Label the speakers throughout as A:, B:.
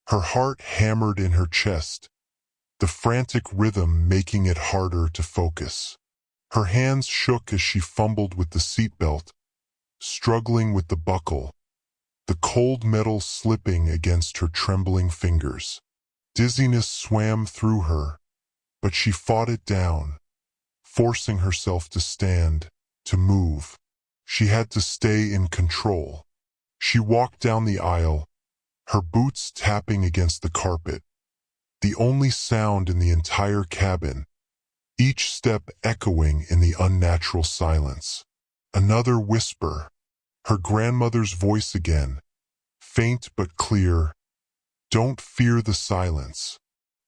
A: Her heart hammered in her chest, the frantic rhythm making it harder to focus. Her hands shook as she fumbled with the seatbelt, struggling with the buckle, the cold metal slipping against her trembling fingers. Dizziness swam through her, but she fought it down, forcing herself to stand, to move. She had to stay in control. She walked down the aisle, her boots tapping against the carpet, the only sound in the entire cabin, each step echoing in the unnatural silence. Another whisper, her grandmother's voice again, faint but clear. Don't fear the silence.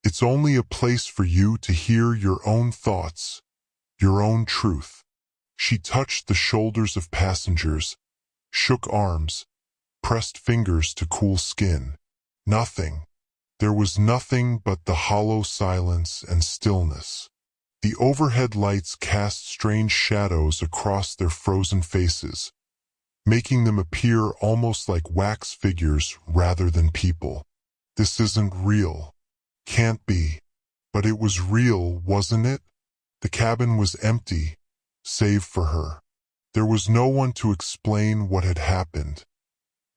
A: It's only a place for you to hear your own thoughts, your own truth. She touched the shoulders of passengers, shook arms, pressed fingers to cool skin. Nothing. There was nothing but the hollow silence and stillness. The overhead lights cast strange shadows across their frozen faces, making them appear almost like wax figures rather than people. This isn't real. Can't be. But it was real, wasn't it? The cabin was empty, save for her. There was no one to explain what had happened.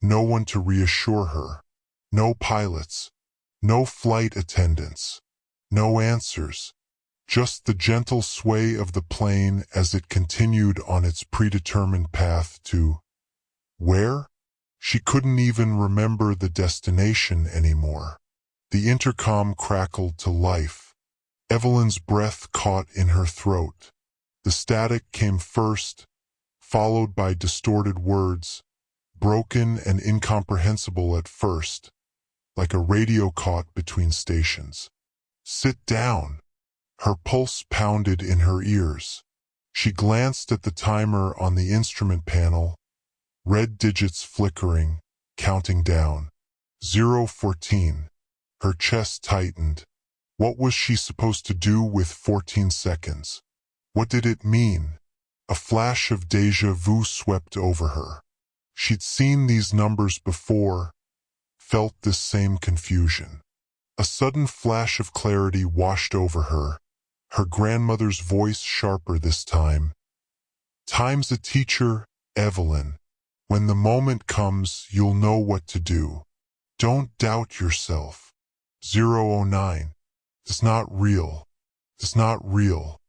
A: No one to reassure her. No pilots. No flight attendants. No answers. Just the gentle sway of the plane as it continued on its predetermined path to... where? She couldn't even remember the destination anymore. The intercom crackled to life. Evelyn's breath caught in her throat. The static came first, followed by distorted words, broken and incomprehensible at first, like a radio caught between stations. Sit down. Her pulse pounded in her ears. She glanced at the timer on the instrument panel, red digits flickering, counting down. 0:14. Her chest tightened. What was she supposed to do with 14 seconds? What did it mean? A flash of déjà vu swept over her. She'd seen these numbers before, felt this same confusion. A sudden flash of clarity washed over her grandmother's voice sharper this time. Time's a teacher, Evelyn. When the moment comes, you'll know what to do. Don't doubt yourself. 009. It's not real. It's not real.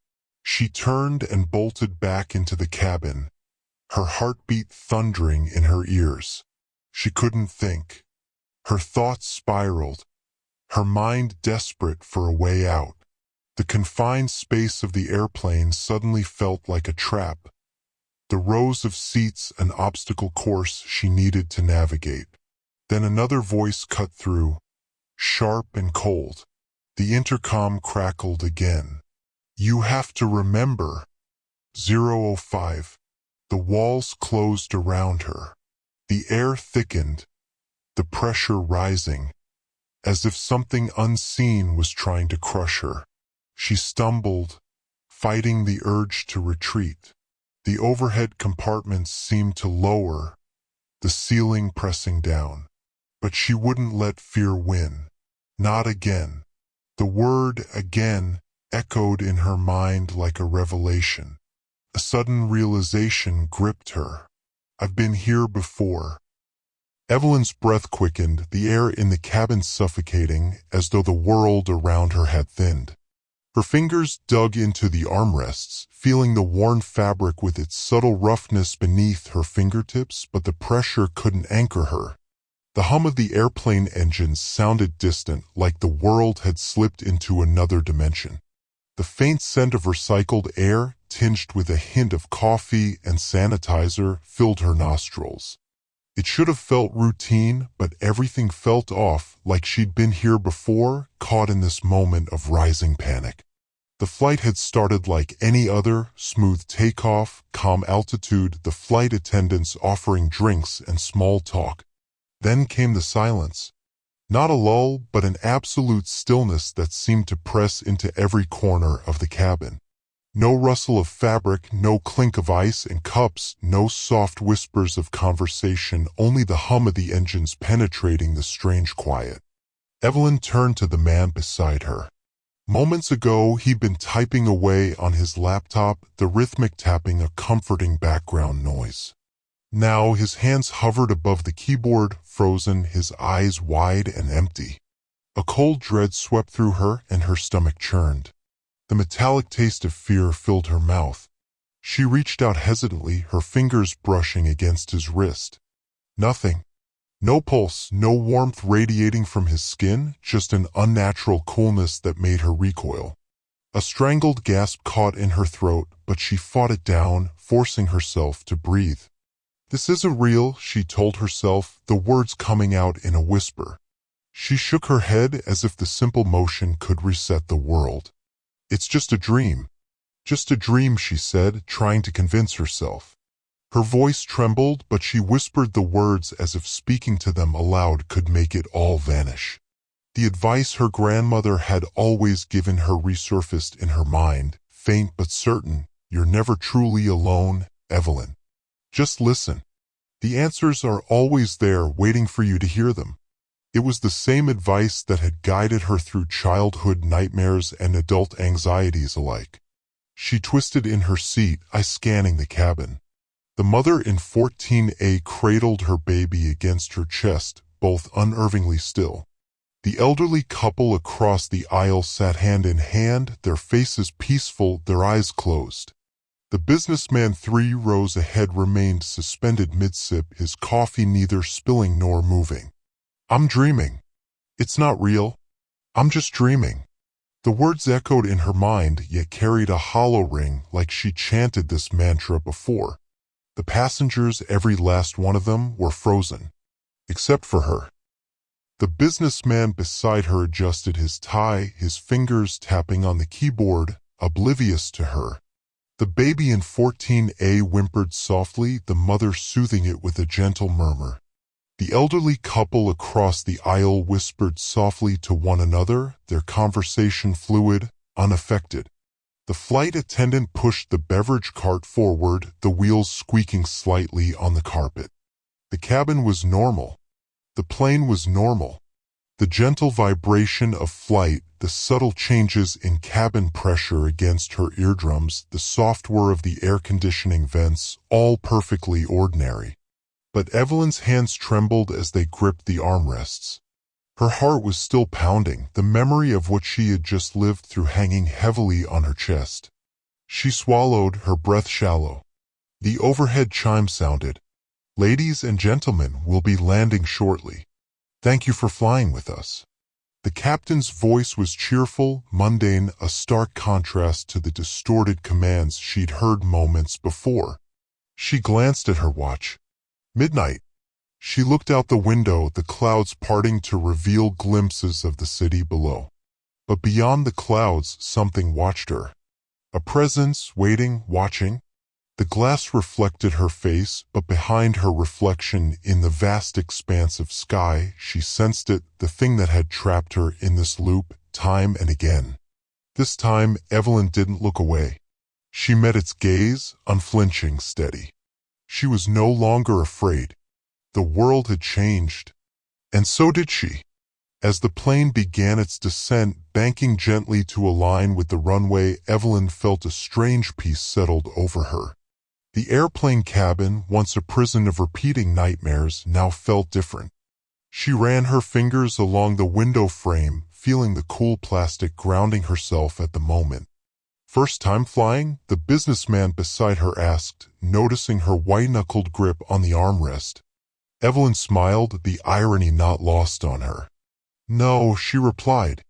A: She turned and bolted back into the cabin, her heartbeat thundering in her ears. She couldn't think. Her thoughts spiraled, her mind desperate for a way out. The confined space of the airplane suddenly felt like a trap, the rows of seats an obstacle course she needed to navigate. Then another voice cut through, sharp and cold. The intercom crackled again. You have to remember. 0:05. The walls closed around her. The air thickened, the pressure rising, as if something unseen was trying to crush her. She stumbled, fighting the urge to retreat. The overhead compartments seemed to lower, the ceiling pressing down. But she wouldn't let fear win. Not again. The word again echoed in her mind like a revelation. A sudden realization gripped her. I've been here before. Evelyn's breath quickened, the air in the cabin suffocating, as though the world around her had thinned. Her fingers dug into the armrests, feeling the worn fabric with its subtle roughness beneath her fingertips, but the pressure couldn't anchor her. The hum of the airplane engines sounded distant, like the world had slipped into another dimension. The faint scent of recycled air, tinged with a hint of coffee and sanitizer, filled her nostrils. It should have felt routine, but everything felt off, like she'd been here before, caught in this moment of rising panic. The flight had started like any other, smooth takeoff, calm altitude, the flight attendants offering drinks and small talk. Then came the silence. Not a lull, but an absolute stillness that seemed to press into every corner of the cabin. No rustle of fabric, no clink of ice and cups, no soft whispers of conversation, only the hum of the engines penetrating the strange quiet. Evelyn turned to the man beside her. Moments ago, he'd been typing away on his laptop, the rhythmic tapping a comforting background noise. Now his hands hovered above the keyboard, frozen, his eyes wide and empty. A cold dread swept through her and her stomach churned. The metallic taste of fear filled her mouth. She reached out hesitantly, her fingers brushing against his wrist. Nothing. No pulse, no warmth radiating from his skin, just an unnatural coolness that made her recoil. A strangled gasp caught in her throat, but she fought it down, forcing herself to breathe. This isn't real, she told herself, the words coming out in a whisper. She shook her head as if the simple motion could reset the world. It's just a dream. Just a dream, she said, trying to convince herself. Her voice trembled, but she whispered the words as if speaking to them aloud could make it all vanish. The advice her grandmother had always given her resurfaced in her mind, faint but certain. You're never truly alone, Evelyn. Just listen. The answers are always there waiting for you to hear them. It was the same advice that had guided her through childhood nightmares and adult anxieties alike. She twisted in her seat, eyes scanning the cabin. The mother in 14A cradled her baby against her chest, both unnervingly still. The elderly couple across the aisle sat hand in hand, their faces peaceful, their eyes closed. The businessman 3 rows ahead remained suspended mid-sip, his coffee neither spilling nor moving. I'm dreaming. It's not real. I'm just dreaming. The words echoed in her mind, yet carried a hollow ring like she chanted this mantra before. The passengers, every last one of them, were frozen. Except for her. The businessman beside her adjusted his tie, his fingers tapping on the keyboard, oblivious to her. The baby in 14A whimpered softly, the mother soothing it with a gentle murmur. The elderly couple across the aisle whispered softly to one another, their conversation fluid, unaffected. The flight attendant pushed the beverage cart forward, the wheels squeaking slightly on the carpet. The cabin was normal. The plane was normal. The gentle vibration of flight, the subtle changes in cabin pressure against her eardrums, the soft whir of the air conditioning vents, all perfectly ordinary. But Evelyn's hands trembled as they gripped the armrests. Her heart was still pounding, the memory of what she had just lived through hanging heavily on her chest. She swallowed, her breath shallow. The overhead chime sounded. Ladies and gentlemen, we'll be landing shortly. Thank you for flying with us. The captain's voice was cheerful, mundane, a stark contrast to the distorted commands she'd heard moments before. She glanced at her watch. Midnight. She looked out the window, the clouds parting to reveal glimpses of the city below. But beyond the clouds, something watched her. A presence, waiting, watching. The glass reflected her face, but behind her reflection, in the vast expanse of sky, she sensed it, the thing that had trapped her in this loop, time and again. This time, Evelyn didn't look away. She met its gaze, unflinching, steady. She was no longer afraid. The world had changed. And so did she. As the plane began its descent, banking gently to align with the runway, Evelyn felt a strange peace settled over her. The airplane cabin, once a prison of repeating nightmares, now felt different. She ran her fingers along the window frame, feeling the cool plastic grounding herself at the moment. First time flying? The businessman beside her asked, noticing her white-knuckled grip on the armrest. Evelyn smiled, the irony not lost on her. No, she replied.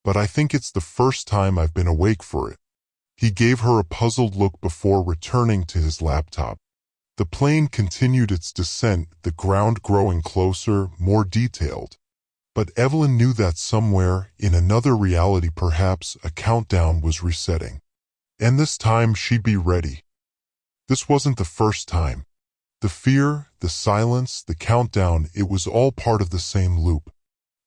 A: But I think it's the first time I've been awake for it. He gave her a puzzled look before returning to his laptop. The plane continued its descent, the ground growing closer, more detailed. But Evelyn knew that somewhere, in another reality perhaps, a countdown was resetting. And this time she'd be ready. This wasn't the first time. The fear, the silence, the countdown, it was all part of the same loop.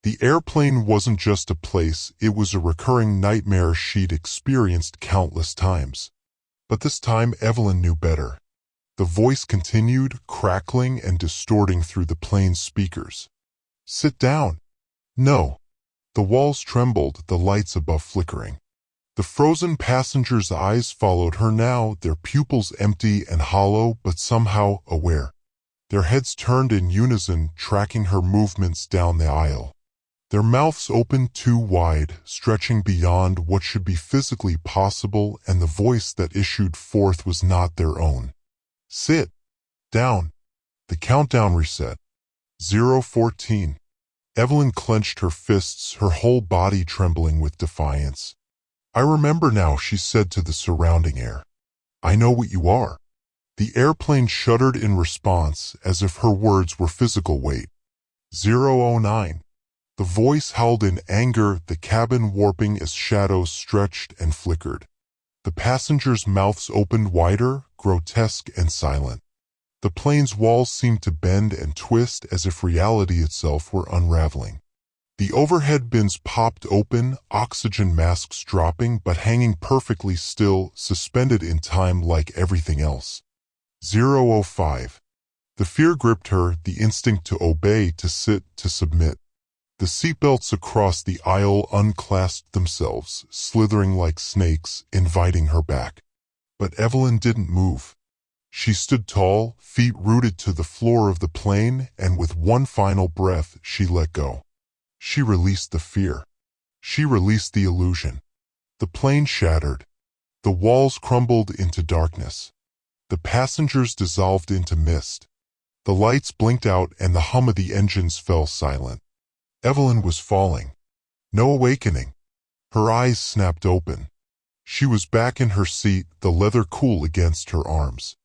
A: The airplane wasn't just a place, it was a recurring nightmare she'd experienced countless times. But this time Evelyn knew better. The voice continued, crackling and distorting through the plane's speakers. Sit down. No. The walls trembled, the lights above flickering. The frozen passengers' eyes followed her now, their pupils empty and hollow, but somehow aware. Their heads turned in unison, tracking her movements down the aisle. Their mouths opened too wide, stretching beyond what should be physically possible, and the voice that issued forth was not their own. Sit down. The countdown reset. 0:14. Evelyn clenched her fists, her whole body trembling with defiance. I remember now, she said to the surrounding air. I know what you are. The airplane shuddered in response, as if her words were physical weight. 0:09. The voice howled in anger, the cabin warping as shadows stretched and flickered. The passengers' mouths opened wider, grotesque and silent. The plane's walls seemed to bend and twist as if reality itself were unraveling. The overhead bins popped open, oxygen masks dropping but hanging perfectly still, suspended in time like everything else. 0:05. The fear gripped her, the instinct to obey, to sit, to submit. The seatbelts across the aisle unclasped themselves, slithering like snakes, inviting her back. But Evelyn didn't move. She stood tall, feet rooted to the floor of the plane, and with one final breath, she let go. She released the fear. She released the illusion. The plane shattered. The walls crumbled into darkness. The passengers dissolved into mist. The lights blinked out and the hum of the engines fell silent. Evelyn was falling. No awakening. Her eyes snapped open. She was back in her seat, the leather cool against her arms.